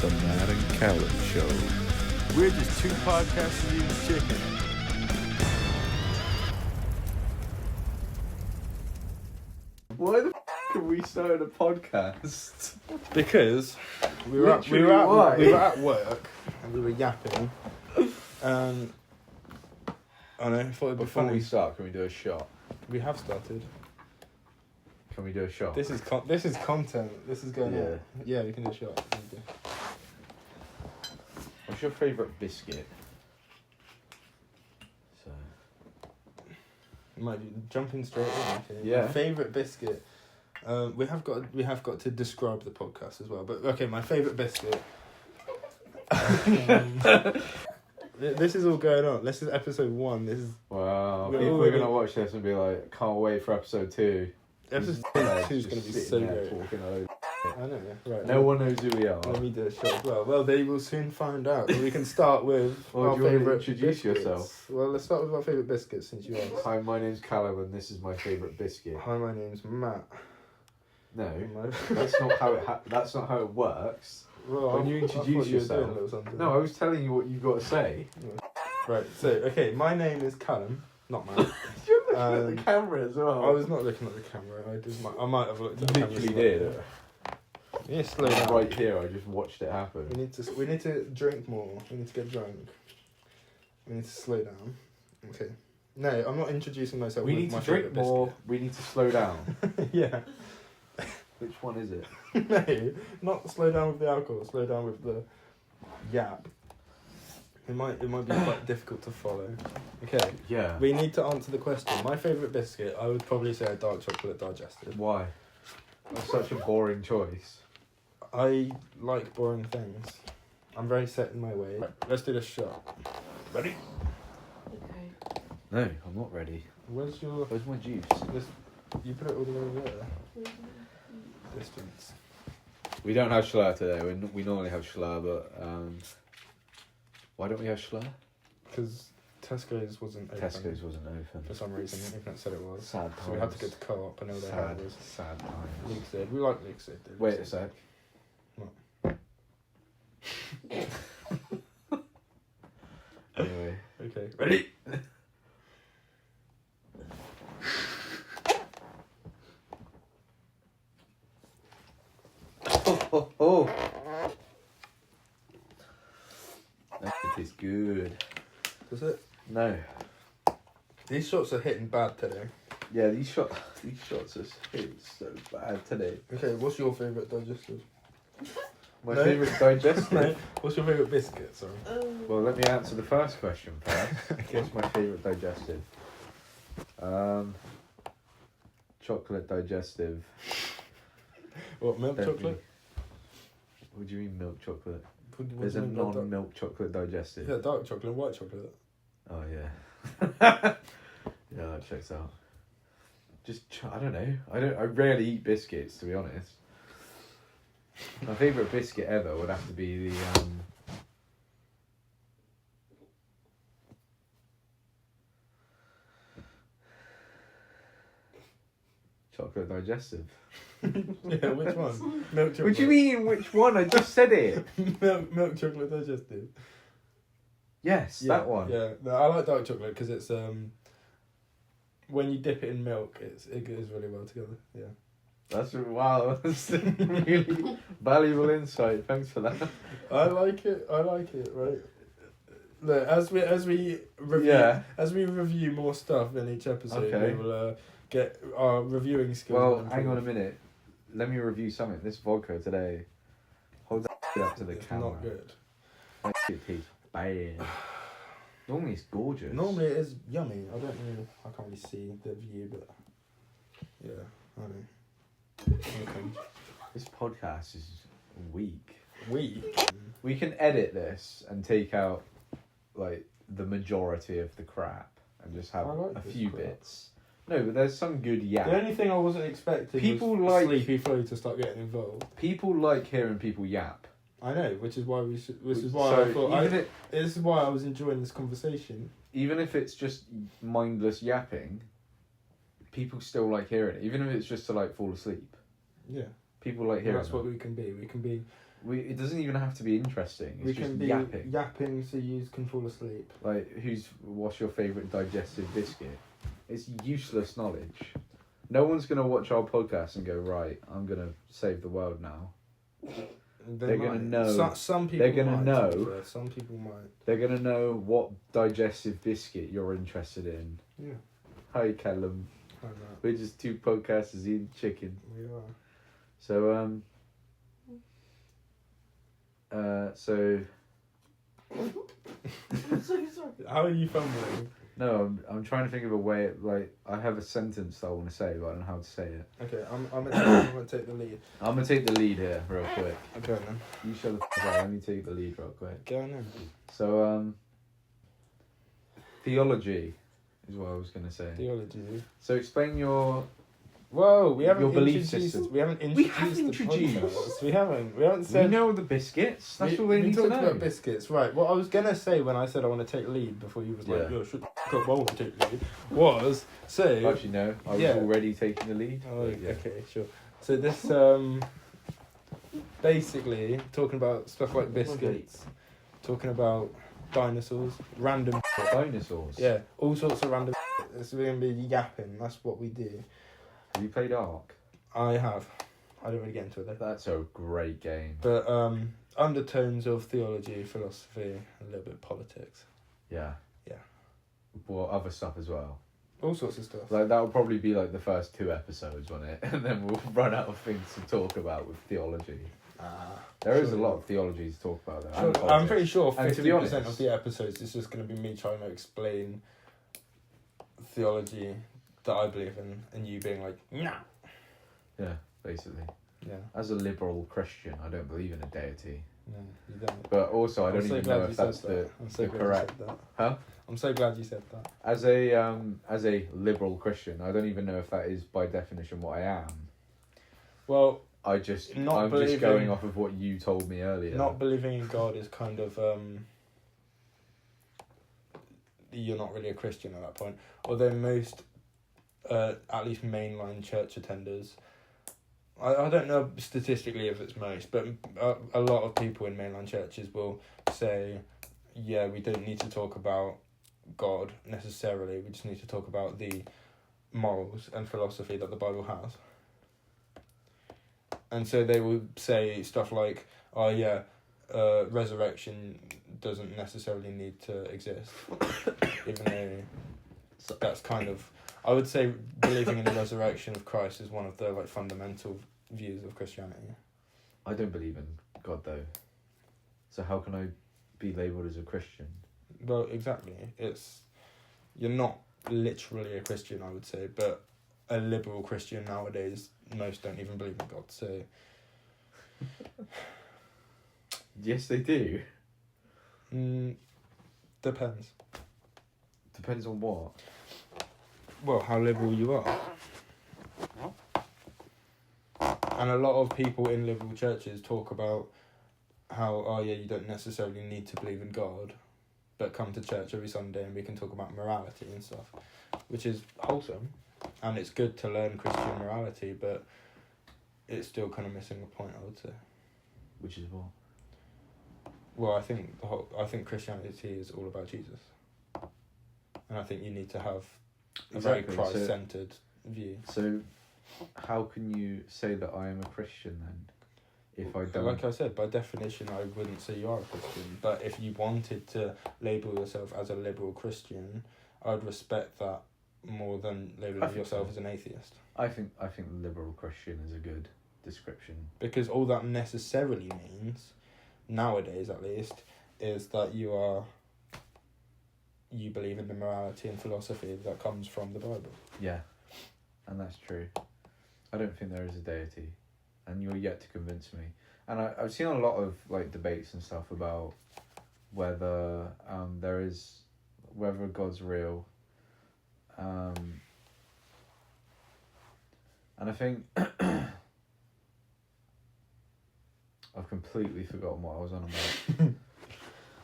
The Matt and Callum Show. We're just two podcasters eating chicken. Why the f*** have we started a podcast? Because we were at work and we were yapping. And I know, I thought it'd be Before funny. we start, can we do a shot? We have started. Can we do a shot? This is content. This is going on. Yeah, we can do a shot. What's your favourite biscuit? So. Might be jumping straight in. Okay. Yeah. My favourite biscuit. We have got to describe the podcast as well. But okay, my favourite biscuit. This is all going on. This is episode 1. This is Wow. People are gonna watch this and be like, "Can't wait for episode 2." episode 2 is gonna be so great. Talking a load. I know. Yeah. Right. No one knows who we are. Let me do a shot as well. Well, they will soon find out. We can start with Well, our do you want to favourite introduce biscuits. yourself? Well, let's start with our favourite biscuits since you asked. Hi, my name's Callum, and this is my favourite biscuit. Hi, my name's Matt. No, My- that's not how it. That's not how it works. Well, When you I thought introduce you were doing yourself- a little something. No, I was telling you what you've got to say. Right. So, okay, my name is Callum, not Matt. You're looking at the camera as well. I was not looking at the camera. I might have looked at the camera. literally did. You need to slow down. Right here, I just watched it happen. We need to drink more. We need to get drunk. We need to slow down. Okay. No, I'm not introducing myself. We with need my to drink favourite more. We need to slow down. biscuit. Yeah. Which one is it? No, not slow down with the alcohol. Slow down with the yap. It might be quite difficult to follow. Okay. Yeah. We need to answer the question. My favourite biscuit, I would probably say a dark chocolate digestive. Why? That's such a boring choice. I like boring things. I'm very set in my way. Right, let's do this shot. Ready? Okay. No, I'm not ready. Where's my juice? you put it all the way over there. Distance. We don't have Schlur today. We normally have Schlur, but why don't we have Schlur? Because Tesco's wasn't open. Tesco's wasn't open. For some reason, even it said it was. Sad times. So we had to go to Co-op. I know they had was. Sad times. Leeks Aid. We like Leeks Aid. Wait a sec. Anyway. Okay. Ready? Oh. That is good. Does it? No. These shots are hitting bad today. Yeah, these shots are hitting so bad today. Okay, what's your favourite digestive? My No. favourite digestive. No. What's your favourite biscuit? Sorry. Well, let me answer the first question first. Okay. What's my favourite digestive? Chocolate digestive. What, milk Don't chocolate? really- What do you mean milk chocolate? What There's do a you mean, dark- non-milk chocolate digestive. Yeah, dark chocolate and white chocolate. Oh yeah. Yeah, that checks out. I don't know. I rarely eat biscuits, to be honest. My favourite biscuit ever would have to be the chocolate digestive. Yeah, which one? Milk chocolate. What do you mean? Which one? I just said it. milk chocolate digestive. Yes, Yeah, that one. Yeah, no, I like dark chocolate because it's when you dip it in milk, it goes really well together. Yeah. That's That's really valuable insight. Thanks for that. I like it. Right. Look, as we review, Yeah. as we review more stuff in each episode, Okay. we will get our reviewing skills. Well, improved. hang on a minute. Let me review something. This vodka today. Hold that up to the It's camera. not good. It tastes bad. Normally it's gorgeous. Normally it is yummy. I can't really see the view, but yeah, I know. Okay. This podcast is weak. Weak. We can edit this and take out like the majority of the crap and just have I like a this few crap. bits. No, but there's some good The yap. only thing I wasn't expecting People was like- Sleepy Flow to start getting involved. People like hearing people yap. I know, which is why This is why So I thought. even This is why I was enjoying this conversation. even if it's just mindless yapping, people still like hearing it. Even if it's just to like fall asleep. Yeah. People like hearing That's it. what we can be. We can be It doesn't even have to be interesting. It's We just can be yapping. so you can fall asleep. Like, what's your favourite digestive biscuit? It's useless knowledge. No one's going to watch our podcast and go, right, I'm going to save the world now. They're going to know. Some people they're going to know. Some people might. They're going to know what digestive biscuit you're interested in. Yeah. Hi, Callum. I know. We're just two podcasters eating chicken. We are. So, I'm so sorry. How are you fumbling? no, I'm trying to think of a way, like, I have a sentence that I want to say, but I don't know how to say it. Okay, I'm gonna take the lead. I'm going to take the lead here, real quick. Okay then. You shut the f*** up, let me take the lead real quick. Go on then. So, theology is what I was going to say. Theology. So explain your... Whoa, we haven't Your belief introduced. system. We haven't We introduced. have the introduced. podcast. We haven't said. We know the biscuits. That's all they need to talked know. about biscuits, right? What I was gonna say when I said I want to take lead before you was like, Yeah. "Yo, shut the f*** up, I want to take lead," was so. Actually, no. I was Yeah. already taking the lead. Oh, but yeah. okay, sure. So this basically talking about stuff like biscuits, talking about dinosaurs, random. Dinosaurs. Yeah, all sorts of random. It's gonna be yapping. That's what we do. Have you played Ark? I have. I don't really get into it though. That's a great game. But undertones of theology, philosophy, a little bit of politics. Yeah. Yeah. Well, other stuff as well. All sorts of stuff. Like, that will probably be like the first 2 episodes on it, and then we'll run out of things to talk about with theology. There is a lot of theology to talk about there. and I'm politics. pretty sure And to be 50% honest- of the episodes is just going to be me trying to explain theology that I believe in, and you being like, nah. Yeah, basically. Yeah. As a liberal Christian, I don't believe in a deity. No, you don't. But also, I I'm don't so even glad know you if said that's that. I'm so the glad correct... you said that. Huh? I'm so glad you said that. As a liberal Christian, I don't even know if that is by definition what I am. Well, I'm just believing- going off of what you told me earlier. not believing in God is kind of you're not really a Christian at that point. Although most, at least mainline church attenders, I don't know statistically if it's most, but a lot of people in mainline churches will say, yeah, we don't need to talk about God necessarily. We just need to talk about the morals and philosophy that the Bible has. And so they will say stuff like, oh yeah, resurrection doesn't necessarily need to exist. Even though that's kind of... I would say believing in the resurrection of Christ is one of the like fundamental views of Christianity. I don't believe in God, though. So how can I be labelled as a Christian? Well, exactly. You're not literally a Christian, I would say, but a liberal Christian nowadays, most don't even believe in God, so... Yes, they do. Depends. Depends on what. Well, how liberal you are. And a lot of people in liberal churches talk about how, oh yeah, you don't necessarily need to believe in God, but come to church every Sunday and we can talk about morality and stuff, which is wholesome, and it's good to learn Christian morality, but it's still kind of missing the point, I would say. Which is what? Well, I think Christianity is all about Jesus, and I think you need to have a very Exactly, Christ-centered view. So, how can you say that I am a Christian then? If I don't... Like I said, by definition, I wouldn't say you are a Christian. But if you wanted to label yourself as a liberal Christian, I'd respect that more than labeling yourself as an atheist. I think liberal Christian is a good description. Because all that necessarily means, nowadays at least, is that you believe in the morality and philosophy that comes from the Bible. Yeah, and that's true. I don't think there is a deity, and you're yet to convince me. And I've seen a lot of like debates and stuff about whether whether God's real. And I think I've completely forgotten what I was on about.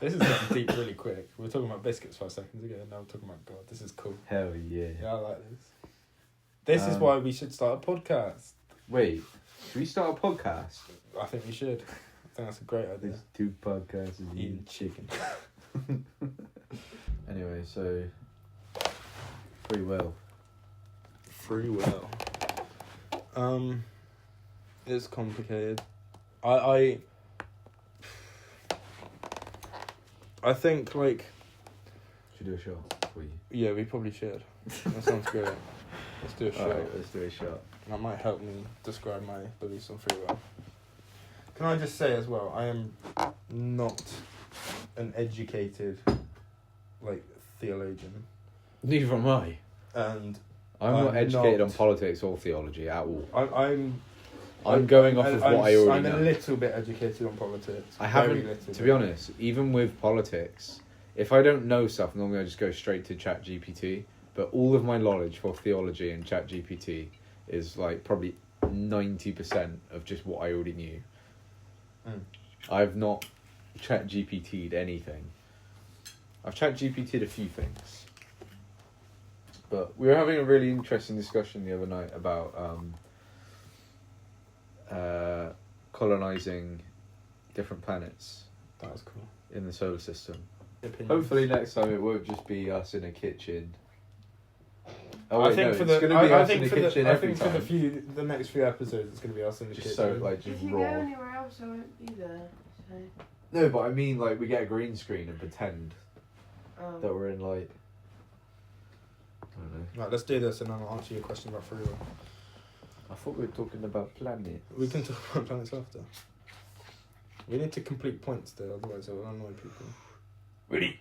This is getting deep really quick. We were talking about biscuits 5 seconds ago, and now we're talking about God. This is cool. Hell yeah. Yeah, I like this. This is why we should start a podcast. Wait, should we start a podcast? I think we should. think that's a great idea. There's 2 podcasts of Eating eating chicken. Anyway, so free will. Free will. It's complicated. I think, like... Should we do a shot for you? Yeah, we probably should. That sounds great. Let's do a shot. Alright, let's do a shot. That might help me describe my beliefs on free will. Can I just say as well, I am not an educated, like, theologian. Neither am I. And I'm not educated not- on politics or theology at all. I'm going off of what I already know. I'm a little bit educated on politics. I Very haven't, little to bit. be honest, even with politics, if I don't know stuff, normally I just go straight to ChatGPT. But all of my knowledge for theology and ChatGPT is like probably 90% of just what I already knew. I've not ChatGPT'd anything. I've ChatGPT'd a few things. But we were having a really interesting discussion the other night about colonising different planets That was cool. in the solar system. Opinions. Hopefully next time it won't just be us in a kitchen. Oh, I wait, think no, for it's the going to be I us in think the for the kitchen I every think for time. the next few episodes it's going to be us in the Just kitchen. so, like, just If you go raw. anywhere else, I won't be there. So, No, but I mean, like, we get a green screen and pretend that we're in, like... I don't know. Right, let's do this and then I'll answer your question about free will. I thought we were talking about planets. We can talk about planets after. We need to complete points though, otherwise it will annoy people. Ready?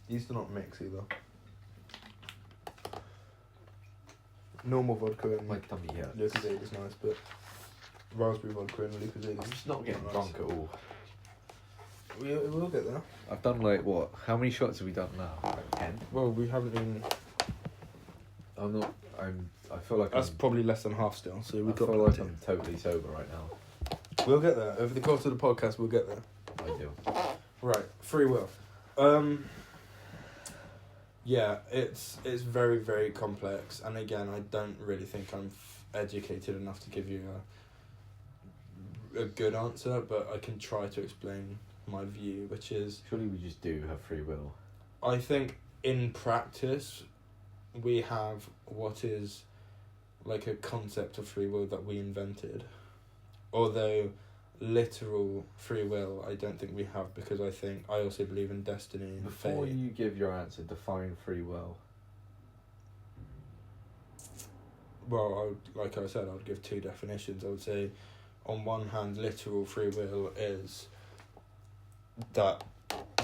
These do not mix either. Normal vodka and My tummy hurts. Lucozade is nice, but raspberry vodka and Lucozade I'm is just not getting nice. drunk at all. We'll get there. I've done, like, what? How many shots have we done now? Like 10? Well, we haven't even... I feel like That's probably less than half still, so I we've got feel like plenty. I'm totally sober right now. We'll get there. Over the course of the podcast, we'll get there. I do. Right, free will. Yeah, it's very, very complex, and again, I don't really think I'm educated enough to give you a good answer, but I can try to explain my view, which is... Surely we just do have free will. I think in practice, we have what is like a concept of free will that we invented. Although literal free will, I don't think we have, because I also believe in destiny and Before fate. you give your answer, define free will. Well, like I said, I would give 2 definitions. I would say, on one hand, literal free will is that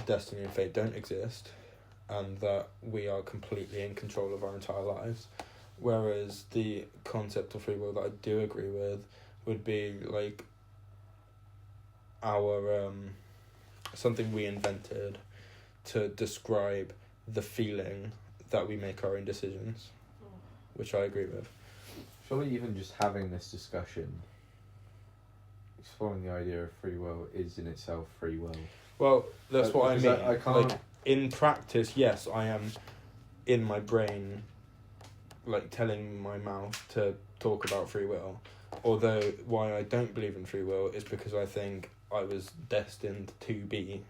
destiny and fate don't exist, and that we are completely in control of our entire lives. Whereas the concept of free will that I do agree with would be like our something we invented to describe the feeling that we make our own decisions, which I agree with. Surely even just having this discussion, exploring the idea of free will, is in itself free will. Well, that's what I Because mean. I can't... Like, in practice, yes, I am in my brain, like, telling my mouth to talk about free will. Although, why I don't believe in free will is because I think I was destined to be,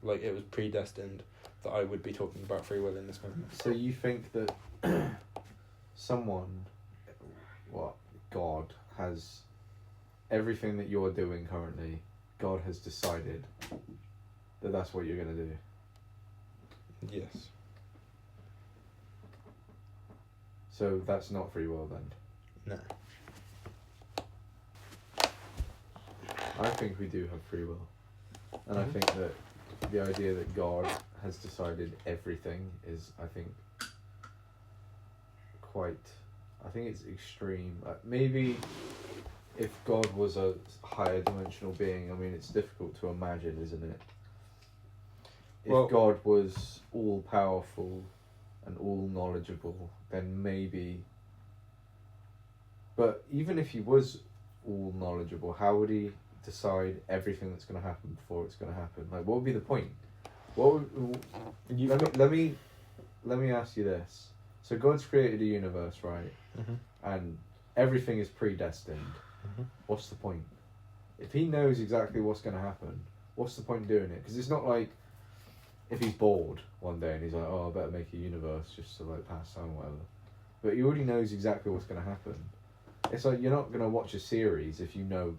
like, it was predestined that I would be talking about free will in this moment. So you think that someone, God, has everything that you're doing currently, God has decided that that's what you're going to do? Yes. So that's not free will then? No. I think we do have free will. And I Mhm. think that the idea that God has decided everything is, I think it's extreme. Maybe if God was a higher dimensional being, I mean, it's difficult to imagine, isn't it? If Well- God was all powerful and all knowledgeable, then maybe... But even if he was all knowledgeable, how would he decide everything that's going to happen before it's going to happen? Like, what would be the point? Let me ask you this. So God's created a universe, right? Mm-hmm. And everything is predestined. Mm-hmm. What's the point? If he knows exactly what's going to happen, what's the point in doing it? Because it's not like if he's bored one day and he's like, oh, I better make a universe just to like pass time or whatever. But he already knows exactly what's going to happen. It's like you're not going to watch a series if you know.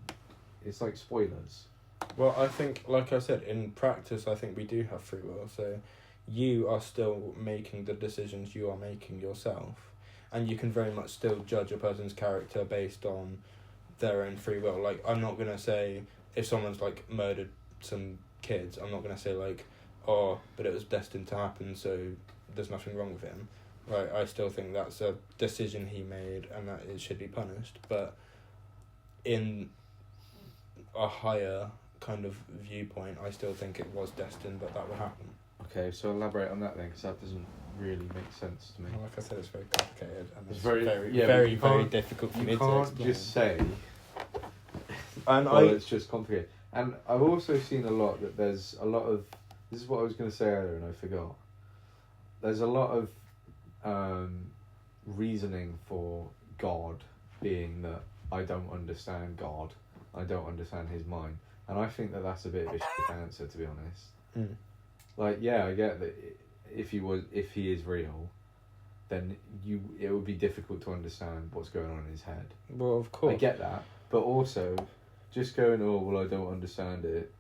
It's like spoilers. Well, I think, like I said, in practice, I think we do have free will. So you are still making the decisions you are making yourself. And you can very much still judge a person's character based on their own free will. Like, I'm not going to say, if someone's, like, murdered some kids, I'm not going to say, like, oh, but it was destined to happen, so there's nothing wrong with him. Right, I still think that's a decision he made and that it should be punished. But in a higher kind of viewpoint, I still think it was destined that would happen. Okay, so elaborate on that then, because that doesn't really make sense to me. Well, like I said, it's very complicated and It's it's very- very, yeah, very, but you very can't- difficult for You me to can't explain. just say, And well, it's just complicated. And I've also seen a lot that there's a lot of, this is what I was going to say earlier and I forgot. There's a lot of reasoning for God being that I don't understand God, I don't understand his mind. And I think that that's a bit of a shit answer, to be honest. Mm. Like, yeah, I get that if he is real, then it would be difficult to understand what's going on in his head. Well, of course. I get that, but also just going, oh well, I don't understand it.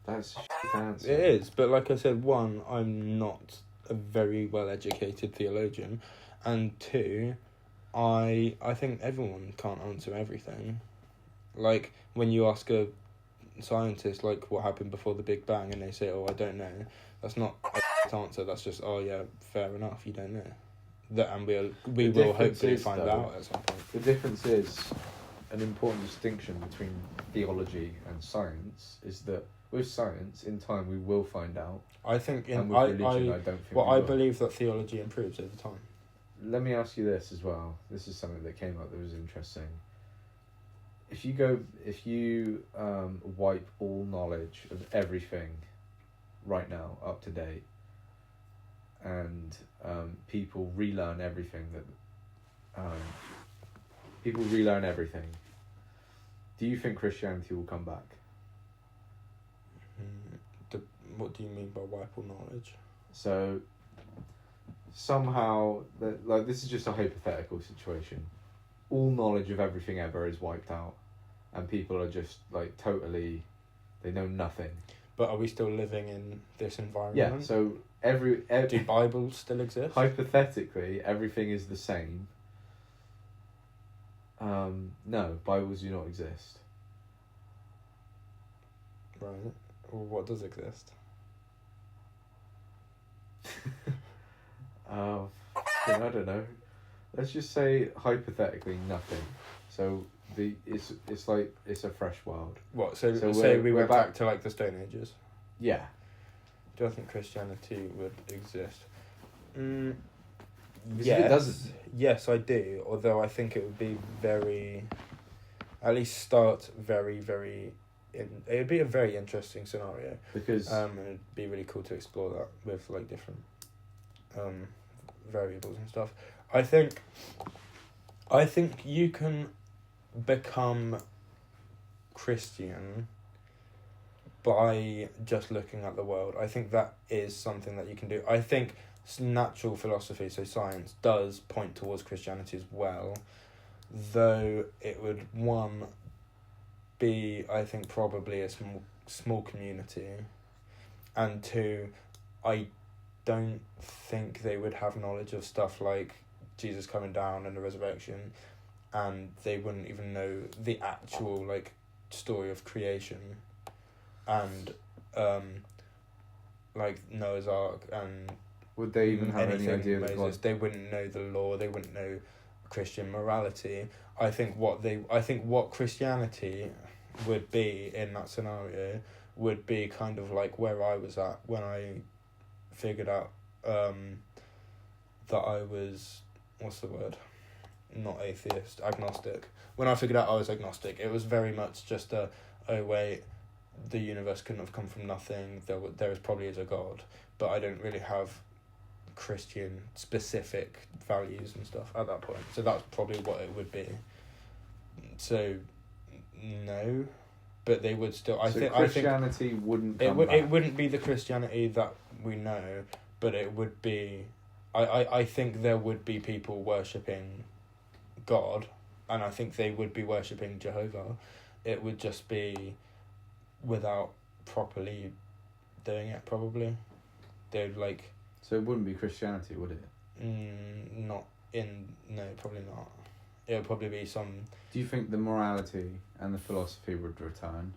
That's a shit answer. It is, but like I said, one, I'm not a very well educated theologian, and two, I think everyone can't answer everything. Like when you ask a scientist like what happened before the Big Bang, and they say, "Oh, I don't know." That's not a answer. That's just, "Oh yeah, fair enough. You don't know." That, and we The will difference hopefully is, find though, out at some point. The difference is, an important distinction between theology and science is that with science, in time we will find out. I think And with religion, I don't think well, we I will. believe that theology improves over time. Let me ask you this as well. This is something that came up that was interesting. If you wipe all knowledge of everything right now up to date, and people relearn everything do you think Christianity will come back? What do you mean by wipe all knowledge? So somehow, like, this is just a hypothetical situation. All knowledge of everything ever is wiped out, and people are just like totally, they know nothing. But are we still living in this environment? Yeah. So do Bibles still exist? hypothetically, everything is the same. No, Bibles do not exist. Right. Well, what does exist? I don't know. Let's just say hypothetically nothing. So it's like it's a fresh world. What? So So say we're we went back- back to like the Stone Ages. Yeah. Do I think Christianity would exist? Because Yes. if it doesn't, Yes, I do. Although I think it would be very, at least start very, very. It would be a very interesting scenario. because And it'd be really cool to explore that with like different variables and stuff. I think you can become Christian by just looking at the world. I think that is something that you can do. I think natural philosophy, so science, does point towards Christianity as well, though it would, one, be, I think, probably a small community, and two, I don't think they would have knowledge of stuff like Jesus coming down and the resurrection, and they wouldn't even know the actual like story of creation, and like Noah's Ark and would they even have any anything idea that Moses. God? They wouldn't know the law. They wouldn't know Christian morality. I think what Christianity would be in that scenario would be kind of like where I was at when I figured out that I was, what's the word? Not atheist, agnostic. When I figured out I was agnostic, it was very much just oh wait, the universe couldn't have come from nothing. There is probably is a God, but I don't really have Christian specific values and stuff at that point. So that's probably what it would be. So no, but they would still. I think Christianity wouldn't. It wouldn't be the Christianity that we know, but it would be. I think there would be people worshipping God, and I think they would be worshipping Jehovah. It would just be without properly doing it, probably. They'd like... So it wouldn't be Christianity, would it? No, probably not. It would probably be some... Do you think the morality and the philosophy would return?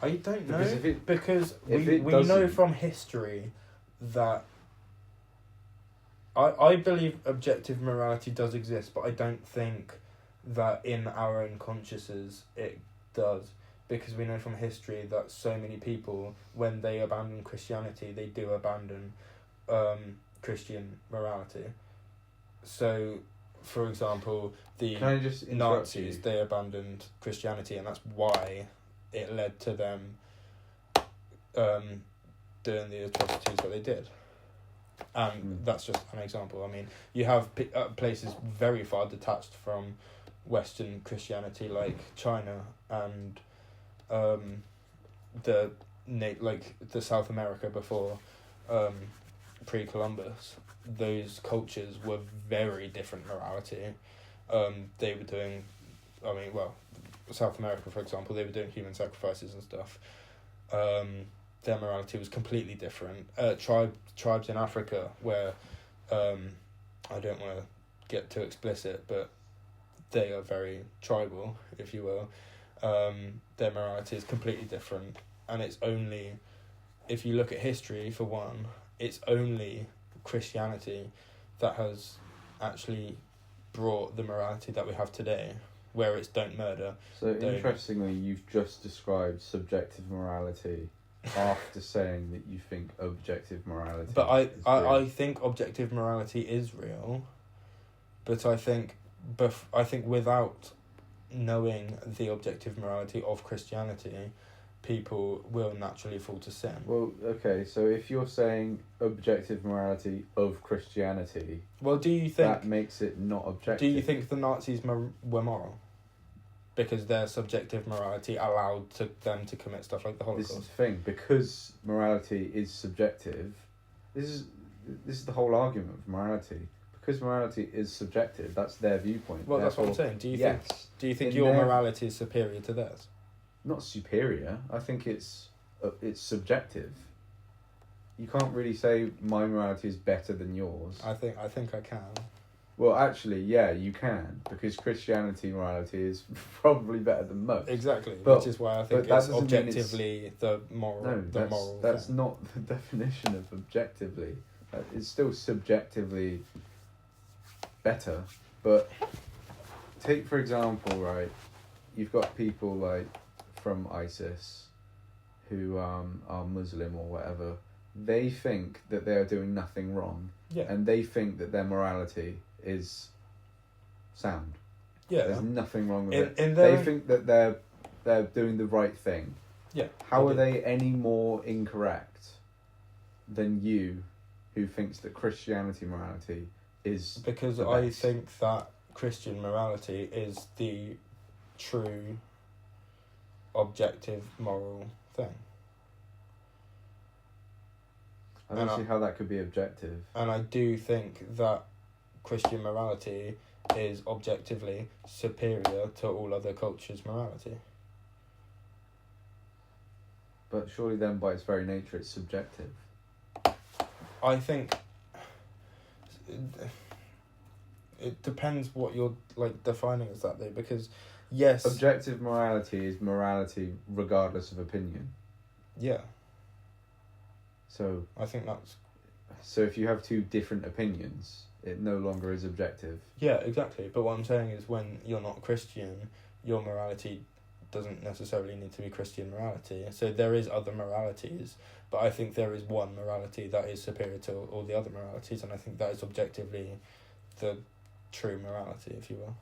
I don't know, because we know from history that... I believe objective morality does exist, but I don't think that in our own consciousness it does. Because we know from history that so many people, when they abandon Christianity, they do abandon Christian morality. So, for example, the Nazis, they abandoned Christianity, and that's why it led to them doing the atrocities that they did. And that's just an example. I mean, you have places very far detached from Western Christianity, like China and the South America before pre-Columbus. Those cultures were very different morality. They were doing, South America, for example, they were doing human sacrifices and stuff. Their morality was completely different. Tribes in Africa where, I don't want to get too explicit, but they are very tribal, if you will. Their morality is completely different, and it's only, if you look at history, for one, it's only Christianity that has actually brought the morality that we have today, where it's don't murder. So interestingly, you've just described subjective morality after saying that you think objective morality. But I think objective morality is real, but I think without knowing the objective morality of Christianity, people will naturally fall to sin. Well, okay, so if you're saying objective morality of Christianity, well, do you think that makes it not objective? Do you think the Nazis were moral? Because their subjective morality allowed them to commit stuff like the Holocaust. This is the thing, because morality is subjective. This is the whole argument of morality. Because morality is subjective, that's their viewpoint. Well, that's what I'm saying. Do you think your morality is superior to theirs? Not superior. I think it's subjective. You can't really say my morality is better than yours. I think I can. Well, actually, yeah, you can, because Christianity morality is probably better than most. Exactly, which is why I think it's objectively the moral. No, that's not the definition of objectively. It's still subjectively better. But take, for example, right, you've got people like from ISIS who are Muslim or whatever. They think that they are doing nothing wrong, and they think that their morality is sound. Yeah, there's nothing wrong with it. They think that they're doing the right thing. Yeah. How are they any more incorrect than you, who thinks that Christianity morality is? Because I think that Christian morality is the true, objective, moral thing. I don't see how that could be objective. And I do think that Christian morality is objectively superior to all other cultures' morality. But surely then, by its very nature, it's subjective. I think it depends what you're defining as that, though, because yes, objective morality is morality regardless of opinion. Yeah. So I think that's... So if you have two different opinions, it no longer is objective. Yeah, exactly. But what I'm saying is, when you're not Christian, your morality doesn't necessarily need to be Christian morality. So there is other moralities, but I think there is one morality that is superior to all the other moralities, and I think that is objectively the true morality, if you will.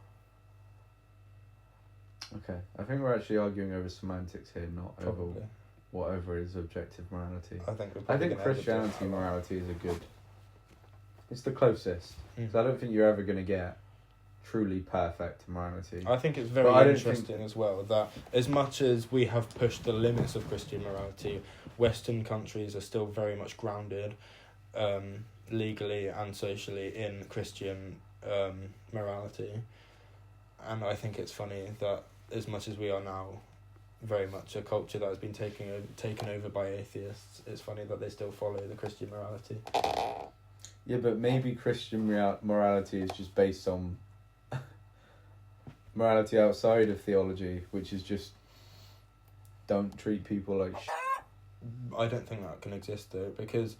Okay, I think we're actually arguing over semantics here, not over Probably. whatever is objective morality. I think. I think Christianity morality is a good. It's the closest. So I don't think you're ever going to get truly perfect morality. I think it's But very I don't interesting as well that as much as we have pushed the limits of Christian morality, Western countries are still very much grounded, legally and socially, in Christian morality. And I think it's funny that as much as we are now very much a culture that has been taken over by atheists, it's funny that they still follow the Christian morality. Yeah, but maybe Christian morality is just based on morality outside of theology, which is just don't treat people like I don't think that can exist though, because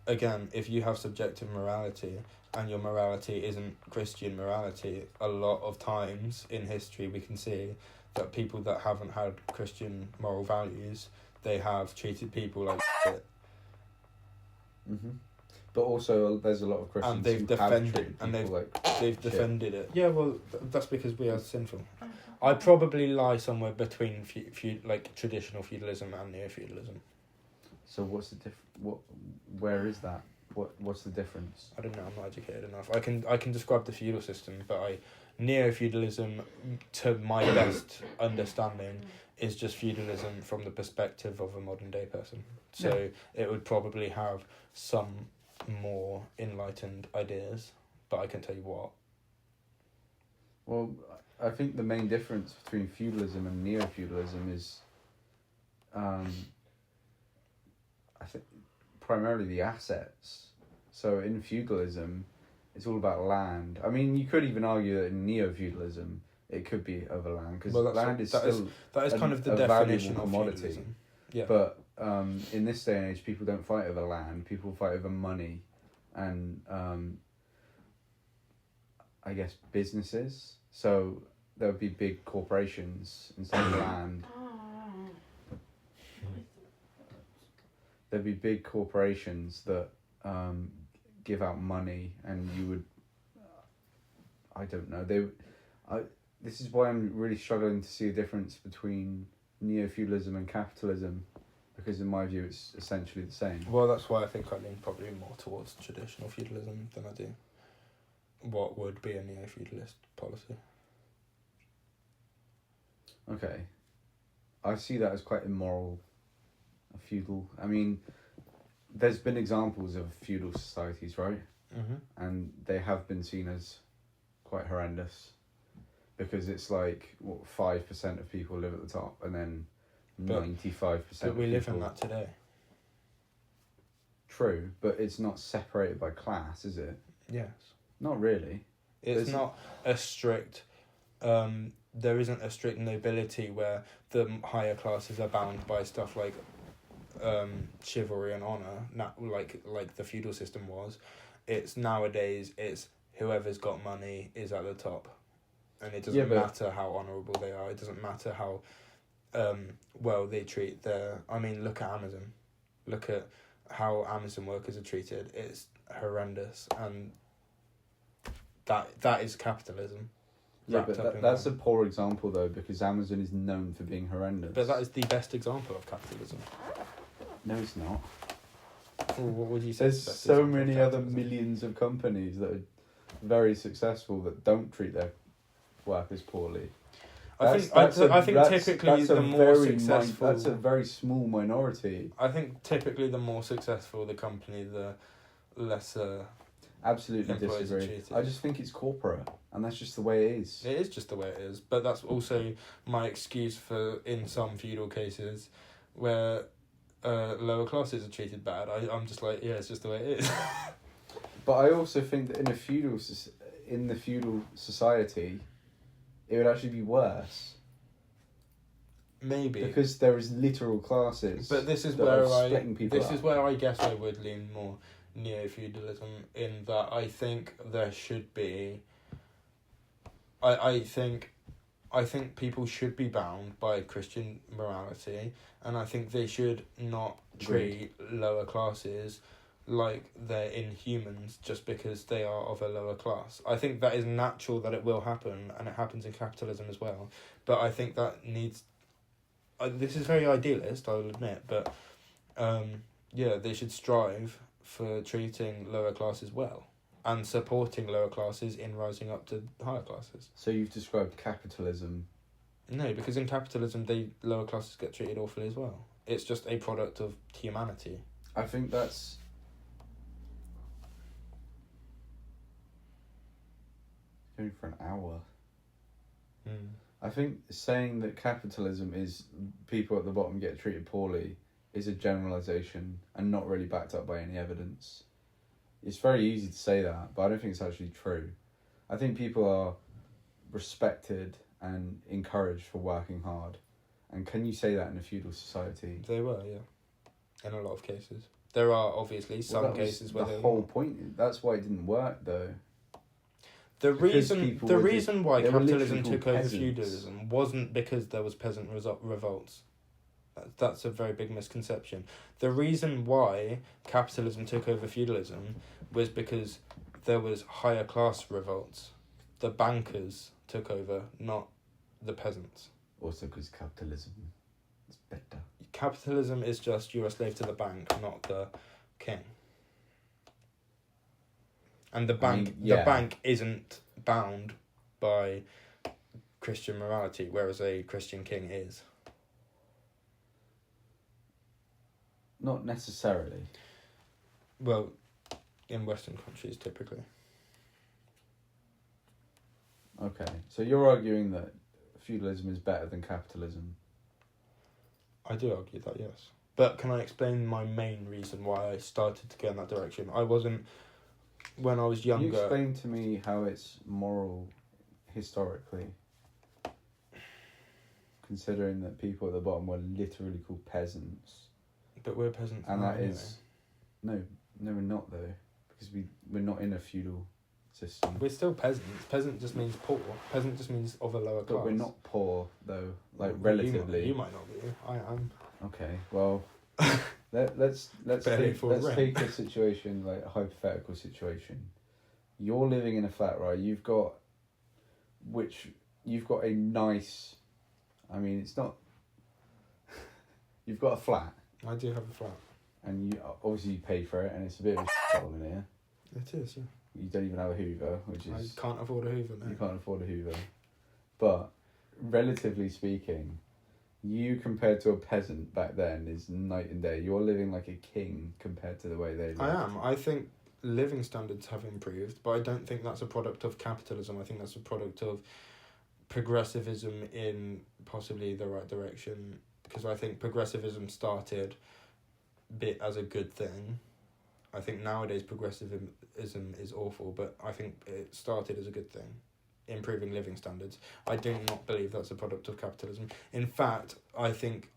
again, if you have subjective morality and your morality isn't Christian morality, a lot of times in history we can see that people that haven't had Christian moral values, they have treated people like shit. Mm-hmm. But also, there's a lot of Christians And they've who defended- have treated and people they've shit. defended it. Yeah, well, that's because we are sinful. I probably lie somewhere between like traditional feudalism and neo-feudalism. So what's the where is that? What's the difference? I don't know. I'm not educated enough. I can describe the feudal system, but neo-feudalism, to my best understanding, is just feudalism from the perspective of a modern day person. So it would probably have some more enlightened ideas, but I can't tell you what. Well, I think the main difference between feudalism and neo-feudalism is, I think, primarily the assets. So in feudalism, it's all about land. I mean, you could even argue that in neo-feudalism, it could be over land, because land is still that is kind of the a definition valuable of commodity. feudalism. Yeah. But in this day and age, people don't fight over land. People fight over money, and I guess businesses. So there would be big corporations instead of land. There'd be big corporations that give out money, and you would. I don't know. This is why I'm really struggling to see a difference between neo-feudalism and capitalism, because in my view it's essentially the same. Well, that's why I think I lean probably more towards traditional feudalism than I do what would be a neo-feudalist policy. Okay. I see that as quite immoral, feudal. I mean, there's been examples of feudal societies, right? Mm-hmm. And they have been seen as quite horrendous, because it's like, 5% of people live at the top, and then 95% But we of live in people... that today. True, but it's not separated by class, is it? Yes. Not really. It's not a strict... there isn't a strict nobility where the higher classes are bound by stuff like chivalry and honour, like the feudal system was. It's nowadays, it's whoever's got money is at the top. And it doesn't matter how honourable they are. It doesn't matter how well they treat their... I mean, look at Amazon. Look at how Amazon workers are treated. It's horrendous. And that is capitalism. Yeah, but that's a poor example, though, because Amazon is known for being horrendous. But that is the best example of capitalism. No, it's not. Well, what would you say? There's so many other millions of companies that are very successful that don't treat their workers poorly. I think typically the more successful... That's a very small minority. I think typically the more successful the company, the lesser... Absolutely employees are disagree. treated. I just think it's corporate, and that's just the way it is. It is just the way it is, but that's also my excuse for, in some feudal cases, where lower classes are treated bad. I'm just like, yeah, it's just the way it is. But I also think that in the feudal society, it would actually be worse. Maybe. Because there is literal classes. But this is that where are splitting people this up. is where I guess I would lean more neo-feudalism, in that I think there should be... I think people should be bound by Christian morality, and I think they should not treat lower classes like they're inhumans just because they are of a lower class. I think that is natural that it will happen, and it happens in capitalism as well. But I think that needs... this is very idealist, I'll admit, but they should strive for treating lower classes well and supporting lower classes in rising up to higher classes. So you've described capitalism. No, because in capitalism, lower classes get treated awfully as well. It's just a product of humanity. I think that's... going for an hour. I think saying that capitalism is people at the bottom get treated poorly is a generalisation and not really backed up by any evidence. It's very easy to say that, but I don't think it's actually true. I think people are respected and encouraged for working hard. And can you say that in a feudal society? They were, yeah. In a lot of cases. There are obviously some cases where the whole point. That's why it didn't work, though. The reason why capitalism took over peasants. feudalism wasn't because there was peasant revolts. That's a very big misconception. The reason why capitalism took over feudalism was because there was higher class revolts. The bankers took over, not the peasants. Also because capitalism is better. Capitalism is just you're a slave to the bank, not the king. And the bank isn't bound by Christian morality, whereas a Christian king is. Not necessarily. Well, in Western countries, typically. Okay, so you're arguing that feudalism is better than capitalism? I do argue that, yes. But can I explain my main reason why I started to go in that direction? I wasn't... When I was younger... Can you explain to me how it's moral historically? Considering that people at the bottom were literally called peasants. But we're peasants and now, that is... No, we're not, though. Because we're not in a feudal system. We're still peasants. Peasant just means poor. Peasant just means of a lower class. But we're not poor, though. Like, relatively. You might not be. I am. Okay, well... let's take a situation, like a hypothetical situation. You're living in a flat, right? You've got a nice... I mean, it's not... You've got a flat. I do have a flat. And you obviously pay for it, and it's a bit of a shithole in here. It is, yeah. You don't even have a Hoover, which is... I can't afford a Hoover, no. You can't afford a Hoover. But, relatively speaking, you compared to a peasant back then is night and day. You're living like a king compared to the way they live. I am. I think living standards have improved, but I don't think that's a product of capitalism. I think that's a product of progressivism in possibly the right direction, because I think progressivism started bit as a good thing. I think nowadays progressivism is awful, but I think it started as a good thing, improving living standards. I do not believe that's a product of capitalism. In fact, I think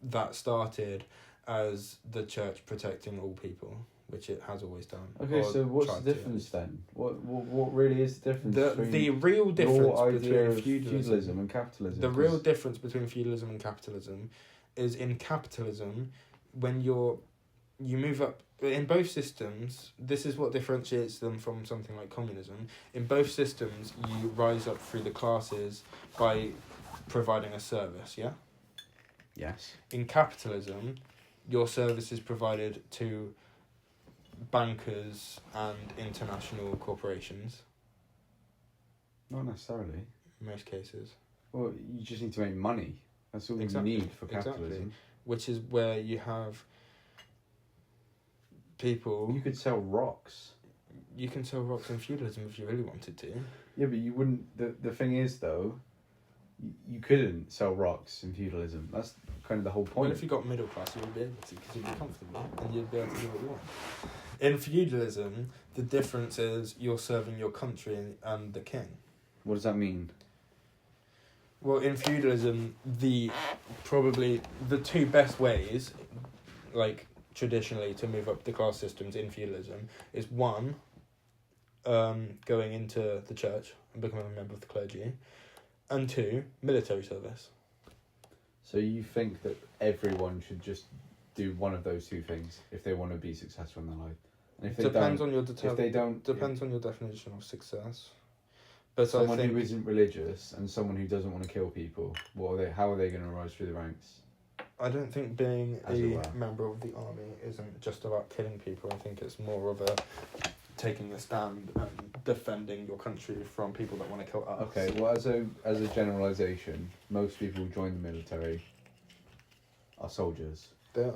that started as the church protecting all people, which it has always done. Okay, so what's the difference then? What really is the difference between the real difference between feudalism and capitalism? The real difference between feudalism and capitalism is in capitalism, when you move up in both systems, this is what differentiates them from something like communism. In both systems, you rise up through the classes by providing a service, yeah? Yes. In capitalism, your service is provided to bankers and international corporations. Not necessarily. In most cases. Well, you just need to make money. That's all you need for capitalism. Exactly. Which is where you have people... You could sell rocks. You can sell rocks in feudalism if you really wanted to. Yeah, but you wouldn't... The thing is, though, you couldn't sell rocks in feudalism. That's kind of the whole point. Well, if you got middle class, you would be able to, because you'd be comfortable and you'd be able to do what you want. In feudalism, the difference is you're serving your country and the king. What does that mean? Well, in feudalism, probably the two best ways, like traditionally, to move up the class systems in feudalism is one, going into the church and becoming a member of the clergy, and two, military service. So you think that everyone should just do one of those two things if they want to be successful in their life? And if they Depends don't, on your if they don't, depends on your definition of success. But someone I think who isn't religious and someone who doesn't want to kill people, what are they? How are they going to rise through the ranks? I don't think being As it a were. member of the army isn't just about killing people. I think it's more of a taking a stand and defending your country from people that want to kill us. Okay, well, as a generalisation, most people who join the military are soldiers. They are.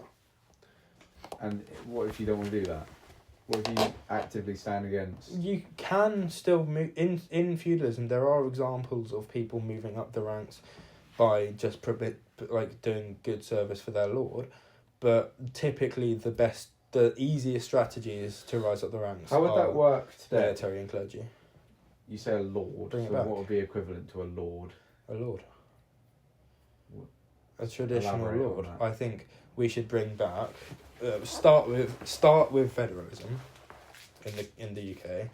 And what if you don't want to do that? What if you actively stand against? You can still move in feudalism. There are examples of people moving up the ranks by just doing good service for their lord, but typically the easiest strategies to rise up the ranks. How would that work today? Military and clergy. You say a lord, Bring it so back. what would be equivalent to a lord? A lord. What? A traditional Elaborate on lord. that. I think we should bring back. Start with federalism in the UK,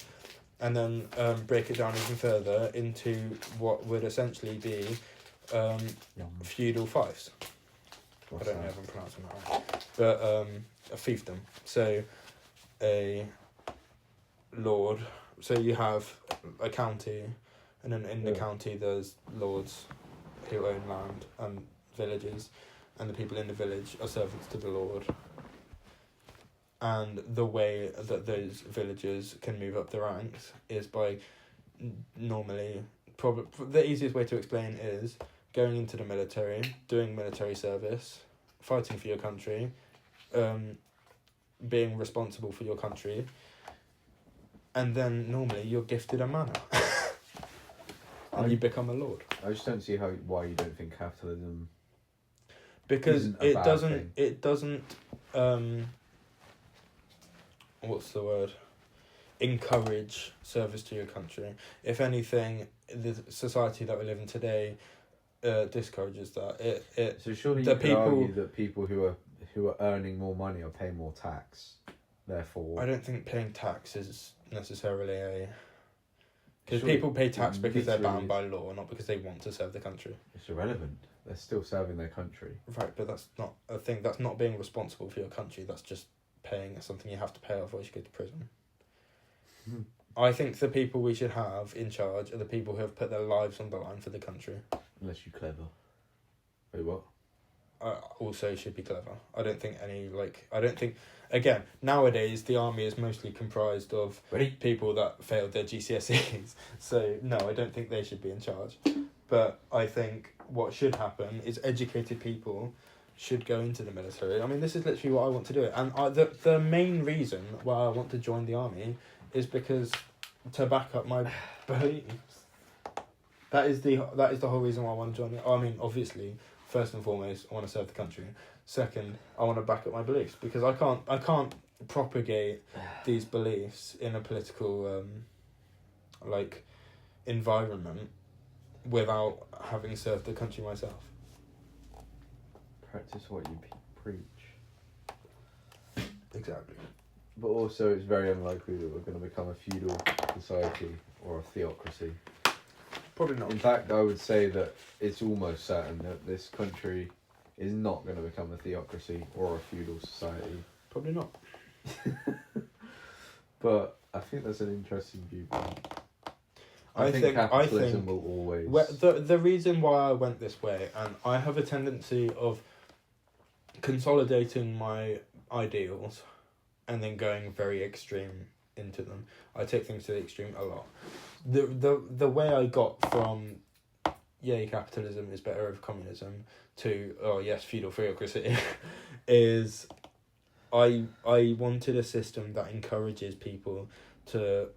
and then break it down even further into what would essentially be feudal fiefs. I don't know if I'm pronouncing that right, but a fiefdom. So a lord. So you have a county, and then in the county there's lords who own land and villages, and the people in the village are servants to the lord. And the way that those villagers can move up the ranks is by normally, probably the easiest way to explain is going into the military, doing military service, fighting for your country, being responsible for your country, and then normally you're gifted a manor. And you become a lord. I just don't see why you don't think capitalism. Because isn't a bad thing. it doesn't what's the word? Encourage service to your country. If anything, the society that we live in today discourages that. So surely the you could people- argue that people who are earning more money are paying more tax. Therefore, I don't think paying tax is necessarily a... Because surely people pay tax it because they're literally bound by law, not because they want to serve the country. it's irrelevant. They're still serving their country. Right, but that's not a thing. That's not being responsible for your country. That's just paying something you have to pay, otherwise you go to prison. I think the people we should have in charge are the people who have put their lives on the line for the country. Unless you're clever. Wait, what? Also should be clever. I don't think again, nowadays the army is mostly comprised of people that failed their GCSEs. So no, I don't think they should be in charge. But I think what should happen is educated people should go into the military. I mean, this is literally what I want to do. And the main reason why I want to join the army is because to back up my beliefs. That is the whole reason why I want to join the I mean, obviously, first and foremost, I want to serve the country. Second, I want to back up my beliefs because I can't propagate these beliefs in a political environment without having served the country myself. Practice what you preach. Exactly. But also, it's very unlikely that we're going to become a feudal society or a theocracy. Probably not. In fact, I would say that it's almost certain that this country is not going to become a theocracy or a feudal society. Probably not. But I think that's an interesting viewpoint. I think capitalism will always... The reason why I went this way, and I have a tendency of consolidating my ideals and then going very extreme into them. I take things to the extreme a lot. The way I got from yay, capitalism is better over communism to oh yes, feudal theocracy is I wanted a system that encourages people to